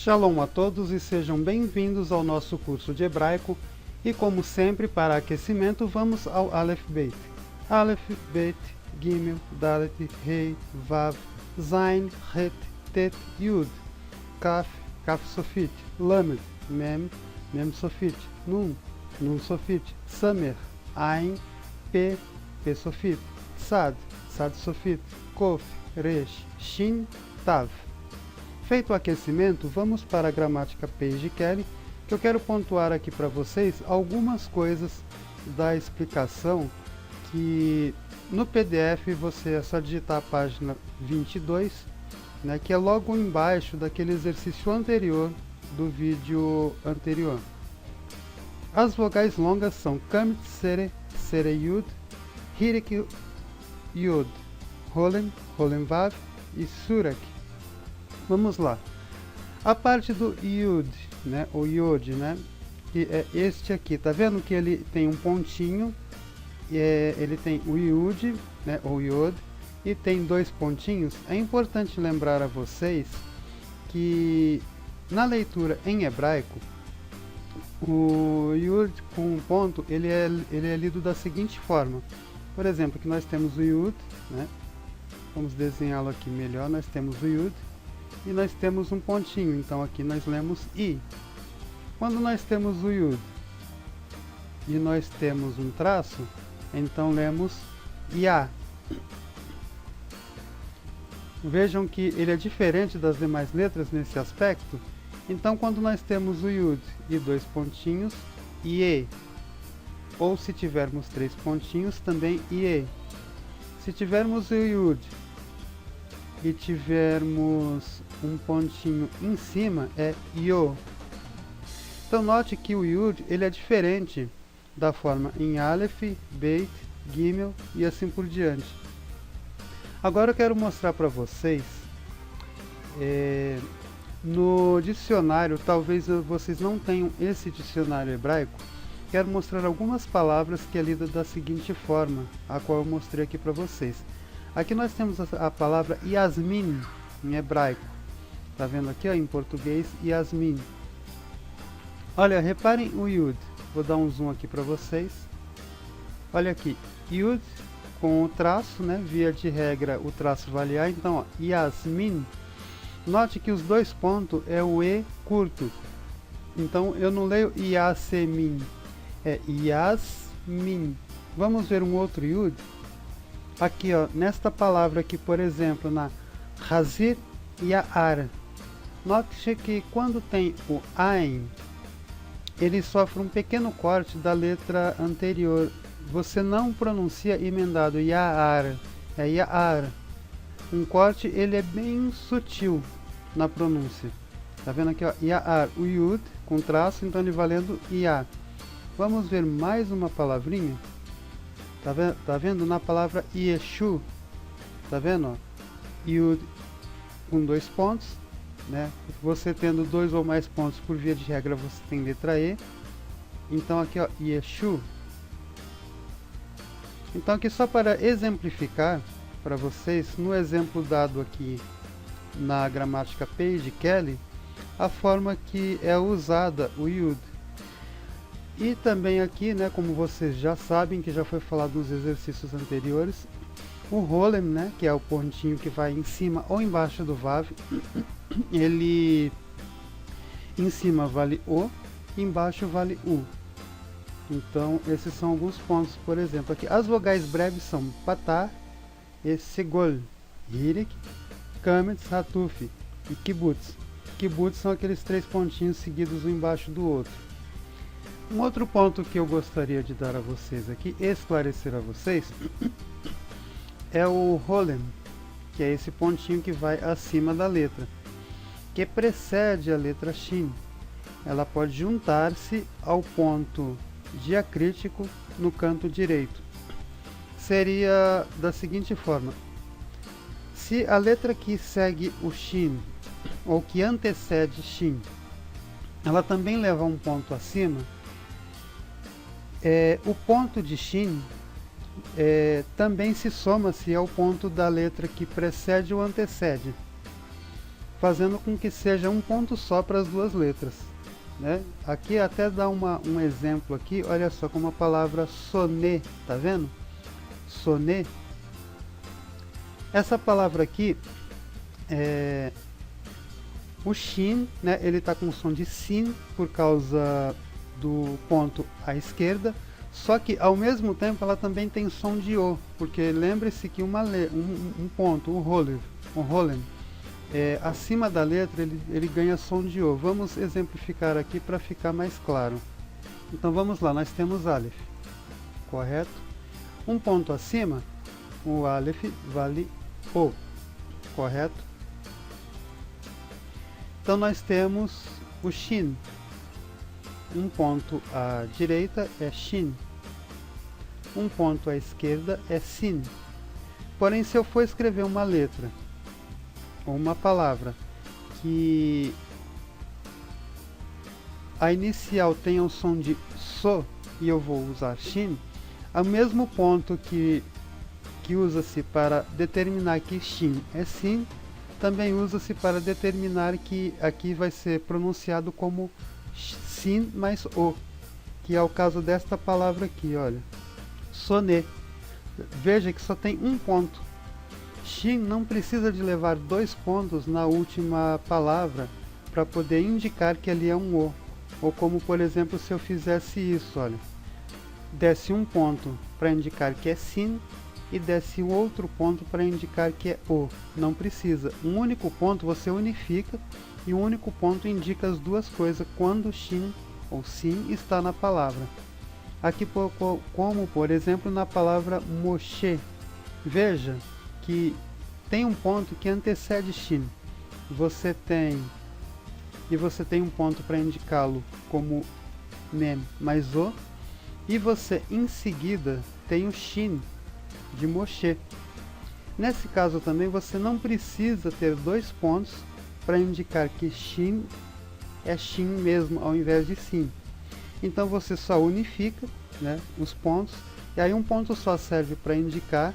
Shalom a todos e sejam bem-vindos ao nosso curso de hebraico. E como sempre, para aquecimento, vamos ao Aleph Beit. Aleph, Bet, Gimel, Dalet, Rei, Vav, Zain, Het, Tet, Yud, Kaf, Kaf Sofit, Lamed, Mem, Mem Sofit, Nun, Nun Sofit, Samer, Ain, P, P Sofit, Sad, Sad Sofit, Kof, Resh, Shin, Tav. Feito o aquecimento, vamos para a gramática Page Kelly, que eu quero pontuar aqui para vocês algumas coisas da explicação que no PDF você é só digitar a página 22, né, que é logo embaixo daquele exercício anterior do vídeo anterior. As vogais longas são Kamet, Sere, Sere Yud, Hirik Yud, Holem, Holem Vav e Surak. Vamos lá. A parte do Yud, né, o Yod, né, que é este aqui, tá vendo que ele tem um pontinho, ele tem o Yud, né, ou Yod, e tem dois pontinhos. É importante lembrar a vocês que na leitura em hebraico, o Yud com um ponto, ele é lido da seguinte forma. Por exemplo, aqui nós temos o Yud, né, vamos desenhá-lo aqui melhor, nós temos o Yud, e nós temos um pontinho, então aqui nós lemos I. Quando nós temos o Yud e nós temos um traço, então lemos Ya. Vejam que ele é diferente das demais letras nesse aspecto. Então quando nós temos o Yud e dois pontinhos, Ie. Ou se tivermos três pontinhos, também Ie. Se tivermos o Yud e tivermos um pontinho em cima, é Yo. Então note que o Yud ele é diferente da forma em Aleph, Beit, Gimel e assim por diante. Agora eu quero mostrar para vocês, no dicionário, talvez vocês não tenham esse dicionário hebraico, quero mostrar algumas palavras que é lida da seguinte forma, a qual eu mostrei aqui para vocês. Aqui nós temos a palavra Yasmin, em hebraico. Tá vendo aqui, ó, em português, Yasmin. Olha, reparem o Yud. Vou dar um zoom aqui para vocês. Olha aqui, Yud com o traço, né? Via de regra, o traço vale A. Então, ó, Yasmin. Note que os dois pontos é o E curto. Então, eu não leio Yasemin. É Yasmin. Vamos ver um outro Yud. Aqui, ó, nesta palavra aqui, por exemplo, na Hazir Ya'ar. Note que quando tem o Ain, ele sofre um pequeno corte da letra anterior. Você não pronuncia emendado Ya'ar, é Ya'ar. Um corte, ele é bem sutil na pronúncia. Tá vendo aqui, ó, Ya'ar, o Yud com traço, então ele valendo Ya. Vamos ver mais uma palavrinha. Tá vendo na palavra Yeshu? Tá vendo? Ó? Yud com dois pontos, né? Você tendo dois ou mais pontos, por via de regra, você tem letra E. Então aqui, ó, Yeshu. Então aqui só para exemplificar para vocês, no exemplo dado aqui na gramática Page Kelly, a forma que é usada o Yud. E também aqui, né, como vocês já sabem, que já foi falado nos exercícios anteriores, o Holem, né, que é o pontinho que vai em cima ou embaixo do Vav, ele em cima vale O, embaixo vale U. Então, esses são alguns pontos, por exemplo. Aqui, as vogais breves são Patá e Segol, Hirik, Kametz, Hatuf e Kibbutz. Kibbutz são aqueles três pontinhos seguidos um embaixo do outro. Um outro ponto que eu gostaria de dar a vocês aqui, esclarecer a vocês, é o Holem, que é esse pontinho que vai acima da letra, que precede a letra Shin. Ela pode juntar-se ao ponto diacrítico no canto direito. Seria da seguinte forma: se a letra que segue o Shin, ou que antecede Shin, ela também leva um ponto acima, o ponto de Shin também se soma-se ao ponto da letra que precede ou antecede. fazendo com que seja um ponto só para as duas letras, né? Aqui até dá um exemplo aqui, olha só, como a palavra sonê, tá vendo? Sonê. Essa palavra aqui, o shin, né, ele está com som de sin por causa do ponto à esquerda, só que ao mesmo tempo ela também tem som de o, porque lembre-se que um ponto, um rolen, acima da letra ele ganha som de o. Vamos exemplificar aqui para ficar mais claro. Então vamos lá, nós temos Aleph, correto? Um ponto acima, o Aleph vale o, correto? Então nós temos o Shin. Um ponto à direita é Shin. Um ponto à esquerda é Sin. Porém, se eu for escrever uma letra ou uma palavra que a inicial tenha o som de So e eu vou usar Shin, o mesmo ponto que usa-se para determinar que Shin é Sin, também usa-se para determinar que aqui vai ser pronunciado como Sin mais O, que é o caso desta palavra aqui, olha, sonê. Veja que só tem um ponto. Shin não precisa de levar 2 pontos na última palavra para poder indicar que ali é um O. Ou como, por exemplo, se eu fizesse isso, olha, desse um ponto para indicar que é Sin e desse um outro ponto para indicar que é O. Não precisa. Um único ponto você unifica e um único ponto indica as duas coisas quando Shin ou Sin está na palavra. Aqui como, por exemplo, na palavra Moshe. Veja que tem um ponto que antecede Shin. Você tem um ponto para indicá-lo como Mem mais O. E você em seguida tem o Shin de Moshe. Nesse caso também você não precisa ter 2 pontos para indicar que Shin é Shin mesmo ao invés de Sin. Então você só unifica, né, os pontos, e aí um ponto só serve para indicar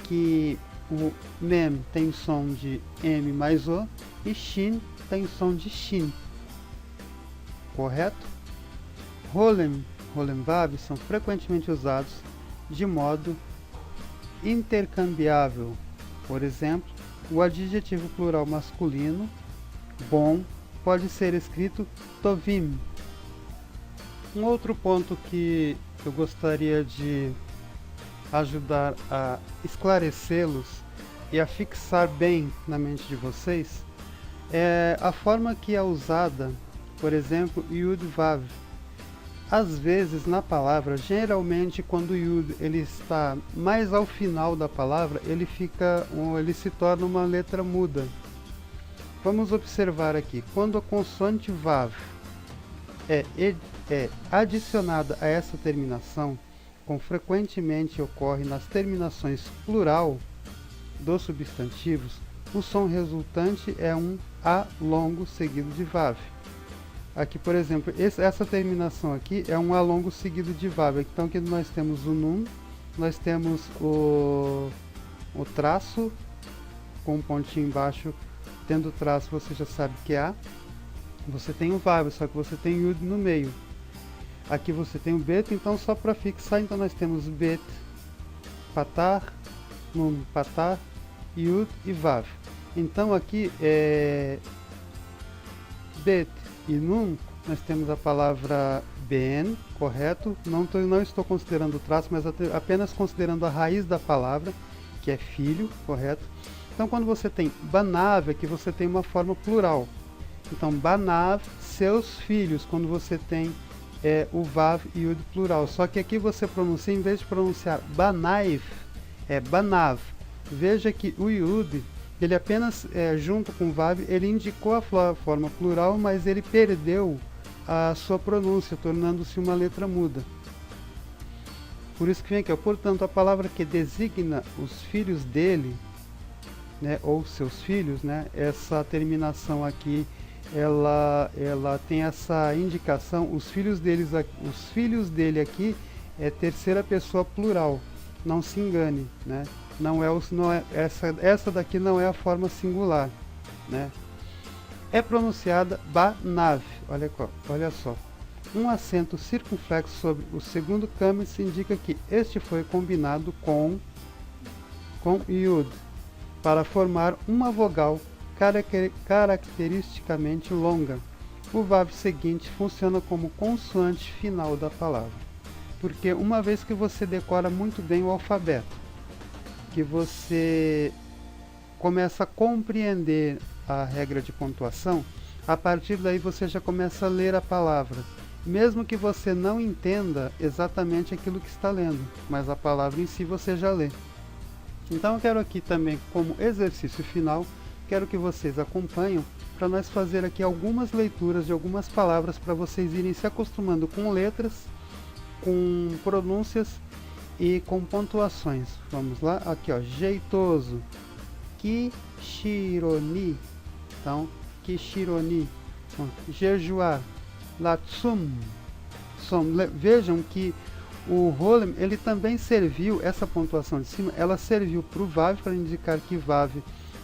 que o Mem tem som de M mais O e Shin tem som de Shin, correto? Rolen Vav são frequentemente usados de modo intercambiável. Por exemplo, o adjetivo plural masculino bom pode ser escrito tovim. Um outro ponto que eu gostaria de ajudar a esclarecê-los e a fixar bem na mente de vocês é a forma que é usada, por exemplo, Yud Vav. Às vezes na palavra, geralmente quando o Yud ele está mais ao final da palavra, ele se torna uma letra muda. Vamos observar aqui, quando a consoante Vav é adicionada a essa terminação, como frequentemente ocorre nas terminações plural dos substantivos, o som resultante é um A longo seguido de Vav. Aqui, por exemplo, essa terminação aqui é um A longo seguido de Vav. Então aqui nós temos o Nun, nós temos o traço com um pontinho embaixo, tendo traço você já sabe que é A. Você tem o Vav, só que você tem Yud no meio. Aqui você tem o Bet, então só para fixar, então nós temos Bet, Patar, Nun, Patar, Yud e Vav. Então aqui Bet e Nun, nós temos a palavra Ben, correto? Não estou considerando o traço, mas apenas considerando a raiz da palavra, que é filho, correto? Então quando você tem Banav, aqui você tem uma forma plural. Então Banav, seus filhos, quando você tem o Vav e Yud plural. Só que aqui você pronuncia, em vez de pronunciar Banaiv, é Banav. Veja que o Yud, ele apenas, junto com o Vav, ele indicou a forma plural, mas ele perdeu a sua pronúncia, tornando-se uma letra muda. Por isso que vem aqui, ó, portanto, a palavra que designa os filhos dele, né, ou seus filhos, né, essa terminação aqui, ela tem essa indicação, os filhos dele aqui é terceira pessoa plural, não se engane, né? Essa daqui não é a forma singular, né? é pronunciada banav. Olha só. Um acento circunflexo sobre o segundo camis indica que este foi combinado com yud para formar uma vogal caracteristicamente longa. O vav seguinte funciona como consoante final da palavra, porque uma vez que você decora muito bem o alfabeto, que você começa a compreender a regra de pontuação, a partir daí você já começa a ler a palavra, mesmo que você não entenda exatamente aquilo que está lendo, mas a palavra em si você já lê. Então eu quero aqui também, como exercício final, quero que vocês acompanhem para nós fazer aqui algumas leituras de algumas palavras para vocês irem se acostumando com letras, com pronúncias e com pontuações. Vamos lá, aqui ó, jeitoso, kishironi, então, kishironi, jejuar, latsum, vejam que o Holem, ele também serviu, essa pontuação de cima, ela serviu para o Vav, para indicar que Vav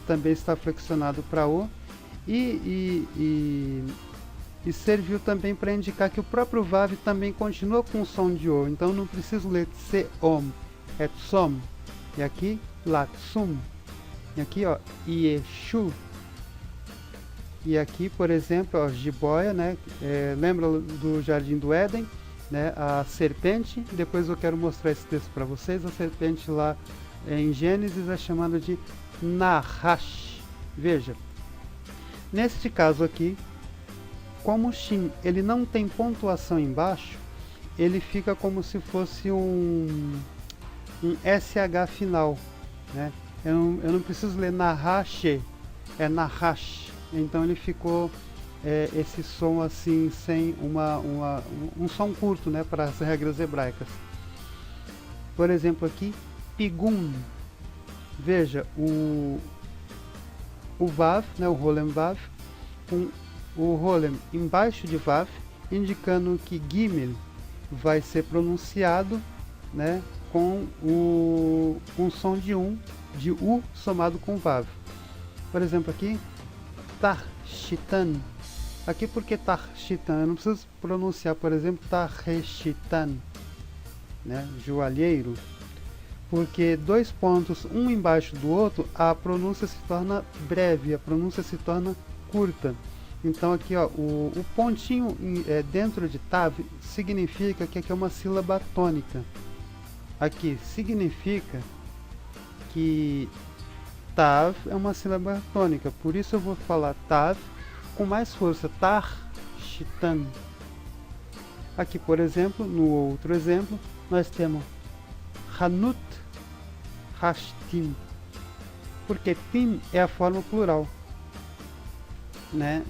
também está flexionado para O, e serviu também para indicar que o próprio Vav também continua com o som de O, então não preciso ler Tseom, é Tsom, e aqui Latsum, e aqui ó, Yeshu, e aqui por exemplo, ó, jiboia, né, lembra do Jardim do Éden, né, a serpente, depois eu quero mostrar esse texto para vocês, a serpente lá em Gênesis é chamada de Nahash. Veja, neste caso aqui, como o Shin ele não tem pontuação embaixo, ele fica como se fosse um SH final, né? Eu não preciso ler Nahash, é Nahash, então ele ficou esse som assim, sem um som curto, né, para as regras hebraicas. Por exemplo aqui, pigum. Veja, o Vav, né, o Holem Vav, com o Holem embaixo de Vav, indicando que Gimel vai ser pronunciado, né, com um som de U somado com Vav. Por exemplo aqui, Tarshitan. Aqui porque Tarshitan, eu não preciso pronunciar, por exemplo, Tarshitan, né, joalheiro, porque dois pontos, um embaixo do outro, a pronúncia se torna breve, a pronúncia se torna curta. Então aqui ó, o pontinho dentro de Tav significa que aqui é uma sílaba tônica. Aqui significa que Tav é uma sílaba tônica, por isso eu vou falar Tav com mais força, Tarshitan. Aqui, por exemplo, no outro exemplo, nós temos Hanut Hashtim, porque Tim é a forma plural, né?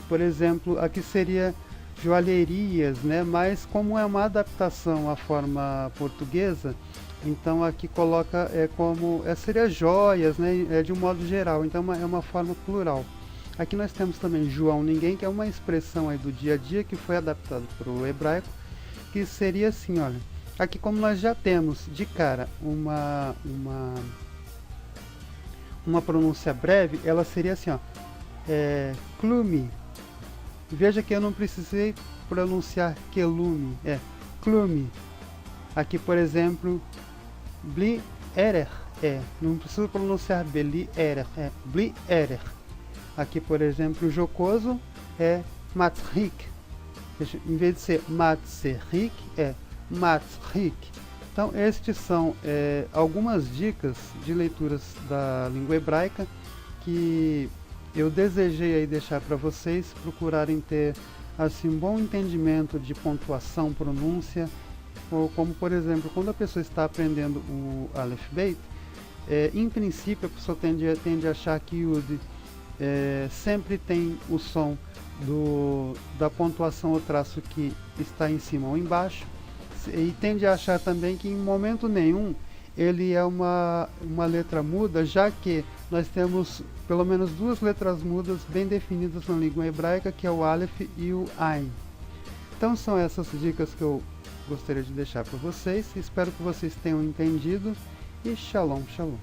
Por exemplo, aqui seria joalherias, né? Mas como é uma adaptação à forma portuguesa, então aqui coloca seria joias, né? De um modo geral, então é uma forma plural. Aqui nós temos também João Ninguém, que é uma expressão aí do dia a dia que foi adaptado para o hebraico, que seria assim, olha. Aqui como nós já temos de cara uma pronúncia breve, ela seria assim, ó, Klumi. Veja que eu não precisei pronunciar Kelumi, Klumi. Aqui por exemplo, Bli Erer, não preciso pronunciar Beli Erer, Bli Erer. Aqui, por exemplo, jocoso é Matzrik. Em vez de ser Matzerik, é Matzrik. Então, estes são algumas dicas de leituras da língua hebraica que eu desejei aí deixar para vocês procurarem ter assim, um bom entendimento de pontuação, pronúncia, ou como, por exemplo, quando a pessoa está aprendendo o Aleph Beit, em princípio a pessoa tende a achar que Yud sempre tem o som da pontuação ou traço que está em cima ou embaixo, e tende a achar também que em momento nenhum ele é uma letra muda, já que nós temos pelo menos duas letras mudas bem definidas na língua hebraica, que é o Aleph e o Ain. Então são essas dicas que eu gostaria de deixar para vocês, espero que vocês tenham entendido, e Shalom, Shalom.